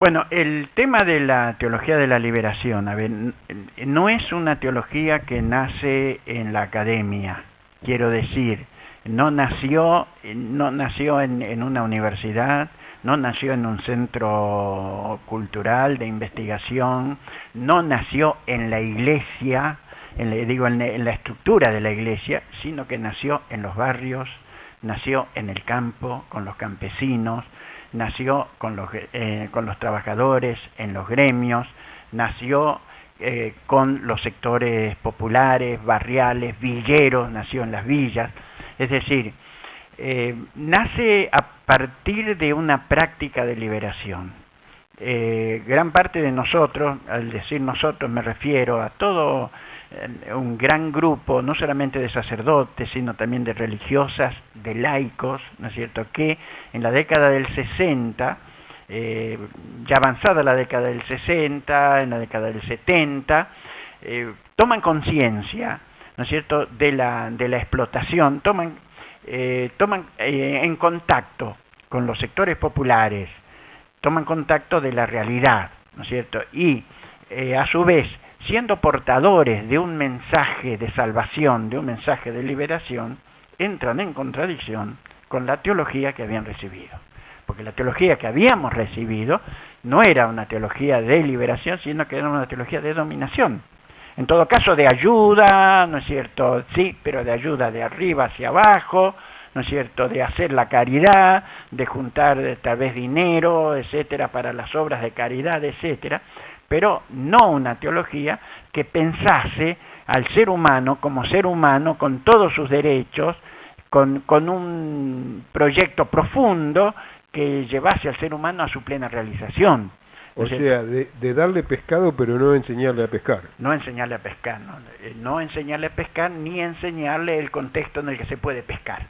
Bueno, el tema de la teología de la liberación, a ver, no es una teología que nace en la academia, quiero decir, no nació en una universidad, no nació en un centro cultural de investigación, no nació en la iglesia, en la estructura de la iglesia, sino que nació en los barrios, nació en el campo, con los campesinos, nació con los trabajadores, en los gremios, nació con los sectores populares, barriales, villeros, nació en las villas. Es decir, nace a partir de una práctica de liberación. Gran parte de nosotros, al decir nosotros me refiero a todo un gran grupo, no solamente de sacerdotes, sino también de religiosas, de laicos, ¿no es cierto?, que en la década del 60, ya avanzada la década del 60, en la década del 70, toman conciencia, ¿no es cierto?, de la explotación, toman en contacto con los sectores populares, toman contacto de la realidad, ¿no es cierto? Y a su vez, siendo portadores de un mensaje de salvación, de un mensaje de liberación, entran en contradicción con la teología que habían recibido. Porque la teología que habíamos recibido no era una teología de liberación, sino que era una teología de dominación. En todo caso, de ayuda, ¿no es cierto? Sí, pero de ayuda de arriba hacia abajo, ¿no es cierto?, de hacer la caridad, de juntar tal vez dinero, etcétera, para las obras de caridad, etcétera, pero no una teología que pensase al ser humano como ser humano, con todos sus derechos, con un proyecto profundo que llevase al ser humano a su plena realización. O sea, de darle pescado, pero no enseñarle a pescar. No enseñarle a pescar, no enseñarle a pescar, ni enseñarle el contexto en el que se puede pescar.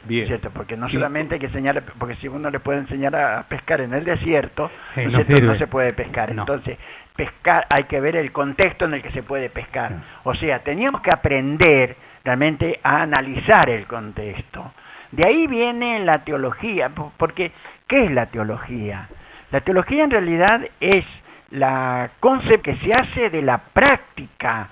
Bien. ¿Cierto? Porque no solamente hay que enseñarle, porque si uno le puede enseñar a pescar en el desierto, no se puede pescar. No. Entonces, pescar, hay que ver el contexto en el que se puede pescar. No. O sea, teníamos que aprender realmente a analizar el contexto. De ahí viene la teología, porque ¿qué es la teología? La teología en realidad es la concepto que se hace de la práctica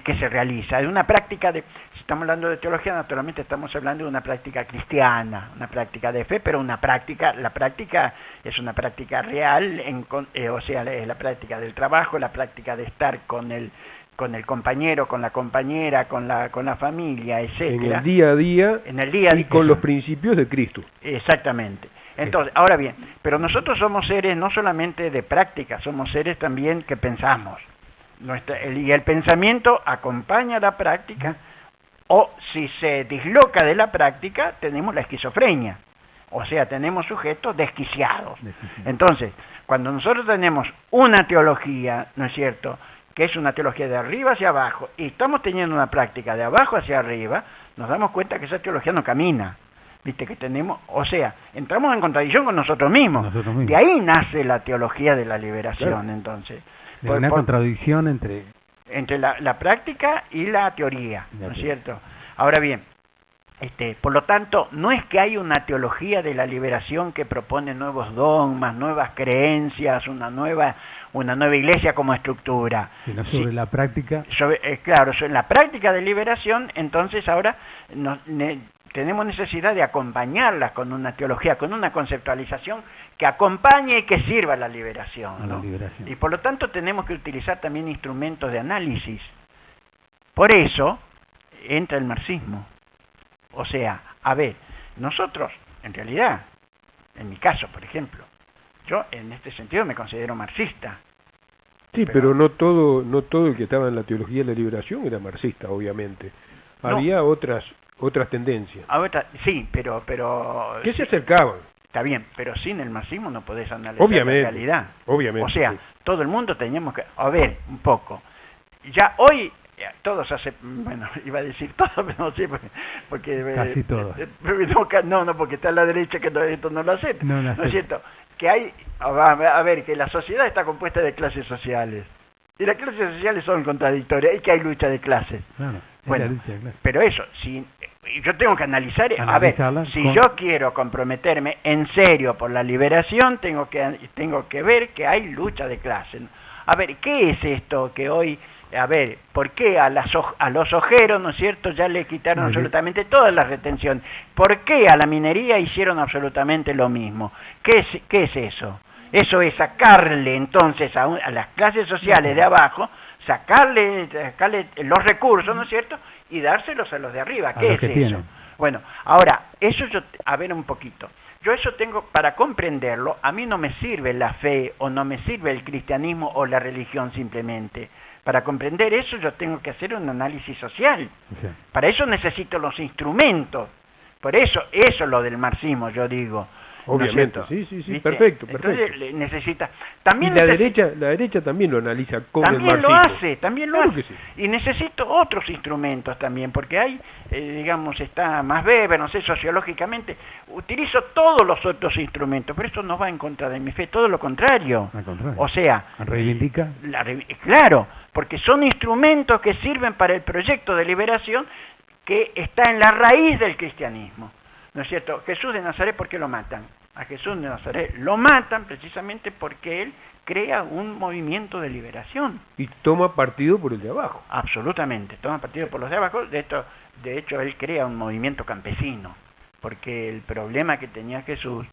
que se realiza, de una práctica de, si estamos hablando de teología, naturalmente estamos hablando de una práctica cristiana, una práctica de fe, pero la práctica es una práctica real, o sea, es la práctica del trabajo, la práctica de estar con el compañero, con la compañera, con la familia, etcétera. En el día a día y con los principios de Cristo. Exactamente. Entonces, ahora bien, pero nosotros somos seres no solamente de práctica, somos seres también que pensamos. Y el pensamiento acompaña la práctica, o si se disloca de la práctica, tenemos la esquizofrenia. O sea, tenemos sujetos desquiciados. Entonces, cuando nosotros tenemos una teología, ¿no es cierto?, que es una teología de arriba hacia abajo, y estamos teniendo una práctica de abajo hacia arriba, nos damos cuenta que esa teología no camina. Viste que tenemos, o sea, entramos en contradicción con nosotros mismos. De ahí nace la teología de la liberación, claro. Entonces. Una contradicción entre la práctica y la teoría, ¿no es cierto? Ahora bien, por lo tanto, no es que hay una teología de la liberación que propone nuevos dogmas, nuevas creencias, una nueva iglesia como estructura. Sino sobre la práctica. Claro, sobre la práctica de liberación, entonces ahora tenemos necesidad de acompañarlas con una teología, con una conceptualización que acompañe y que sirva a la liberación, ¿no? Y por lo tanto tenemos que utilizar también instrumentos de análisis. Por eso entra el marxismo. O sea, a ver, nosotros, en realidad, en mi caso, por ejemplo, yo en este sentido me considero marxista. Sí, pero no todo el que estaba en la teología de la liberación era marxista, obviamente. Había otras tendencias. Sí, pero ¿qué se acercaban? Está bien, pero sin el marxismo no podés analizar la realidad. Obviamente. O sea, sí. Todo el mundo teníamos que, a ver, un poco. Ya hoy todos bueno, iba a decir todo, pero no sé, porque casi todos. No, porque está a la derecha que esto no lo acepta. No es cierto, que hay, a ver, que la sociedad está compuesta de clases sociales. Y las clases sociales son contradictorias, y que hay lucha de clases. Claro, bueno, lucha de clases. Pero eso, si Y yo tengo que analizar, a ver, si con... yo quiero comprometerme en serio por la liberación, tengo que ver que hay lucha de clase. A ver, ¿qué es esto que hoy, a ver, por qué a los ojeros, ¿no es cierto?, ya le quitaron absolutamente todas las retenciones? ¿Por qué a la minería hicieron absolutamente lo mismo? ¿Qué es eso? Eso es sacarle entonces a las clases sociales de abajo, sacarle los recursos, ¿no es cierto?, y dárselos a los de arriba. ¿Qué es eso? Tienen. Bueno, ahora, eso a ver un poquito. Yo eso tengo, para comprenderlo, a mí no me sirve la fe o no me sirve el cristianismo o la religión simplemente. Para comprender eso yo tengo que hacer un análisis social. Sí. Para eso necesito los instrumentos. Por eso es lo del marxismo, yo digo. Obviamente, ¿no sí, ¿viste? perfecto. Entonces necesita... También y la derecha también lo analiza con el marxismo. También lo hace. Sí. Y necesito otros instrumentos también, porque hay, digamos, está más Weber, no sé, sociológicamente, utilizo todos los otros instrumentos, pero eso no va en contra de mi fe, todo lo contrario. O sea... ¿Reivindica? Claro, porque son instrumentos que sirven para el proyecto de liberación que está en la raíz del cristianismo. ¿No es cierto? Jesús de Nazaret, ¿por qué lo matan? A Jesús de Nazaret lo matan precisamente porque él crea un movimiento de liberación. Y toma partido por el de abajo. Absolutamente, toma partido por los de abajo. De hecho, él crea un movimiento campesino, porque el problema que tenía Jesús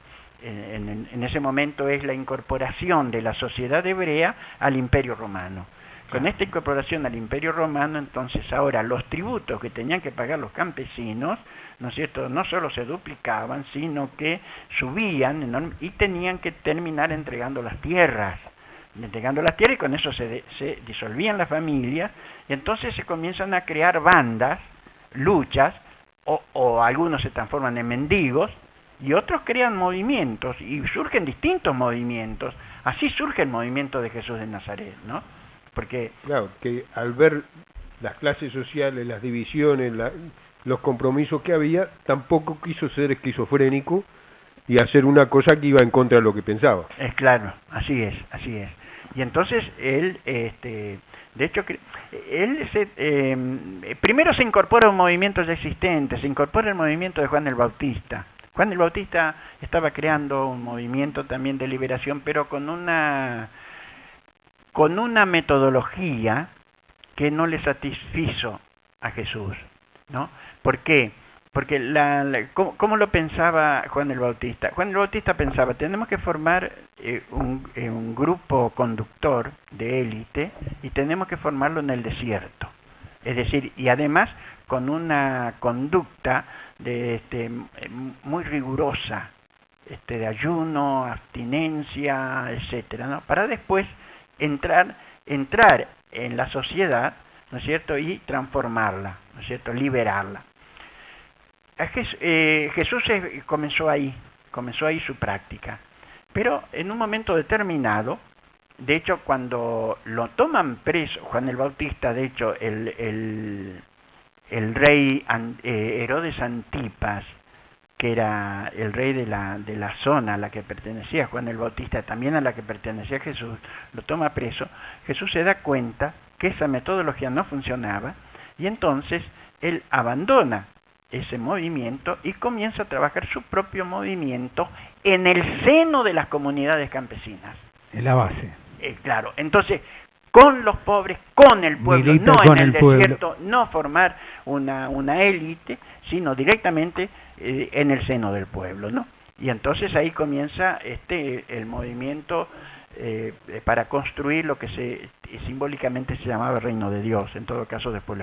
en ese momento es la incorporación de la sociedad hebrea al Imperio Romano. Con esta incorporación al Imperio Romano, entonces ahora los tributos que tenían que pagar los campesinos, ¿no es cierto?, no solo se duplicaban, sino que subían y tenían que terminar entregando las tierras. Y con eso se disolvían las familias, y entonces se comienzan a crear bandas, luchas, o algunos se transforman en mendigos, y otros crean movimientos, y surgen distintos movimientos. Así surge el movimiento de Jesús de Nazaret, ¿no? Porque claro, que al ver las clases sociales, las divisiones, los compromisos que había, tampoco quiso ser esquizofrénico y hacer una cosa que iba en contra de lo que pensaba. Es claro, así es. Y entonces él, de hecho, primero se incorpora a un movimiento ya existente, se incorpora el movimiento de Juan el Bautista. Juan el Bautista estaba creando un movimiento también de liberación, pero con una metodología que no le satisfizo a Jesús, ¿no? ¿Por qué? Porque ¿cómo lo pensaba Juan el Bautista? Juan el Bautista pensaba, tenemos que formar un grupo conductor de élite y tenemos que formarlo en el desierto. Es decir, y además con una conducta muy rigurosa, de ayuno, abstinencia, etcétera, ¿no? Para después entrar en la sociedad, ¿no es cierto?, y transformarla, ¿no es cierto?, liberarla. Jesús comenzó ahí su práctica, pero en un momento determinado, de hecho, cuando lo toman preso, Juan el Bautista, de hecho, el rey Herodes Antipas, que era el rey de la zona a la que pertenecía Juan el Bautista, también a la que pertenecía Jesús, lo toma preso. Jesús se da cuenta que esa metodología no funcionaba y entonces él abandona ese movimiento y comienza a trabajar su propio movimiento en el seno de las comunidades campesinas. En la base. Claro, entonces con los pobres, con el pueblo, Milita no con en el desierto, pueblo. no formar una élite, sino directamente en el seno del pueblo, ¿no? Y entonces ahí comienza el movimiento para construir lo que simbólicamente se llamaba el reino de Dios. En todo caso después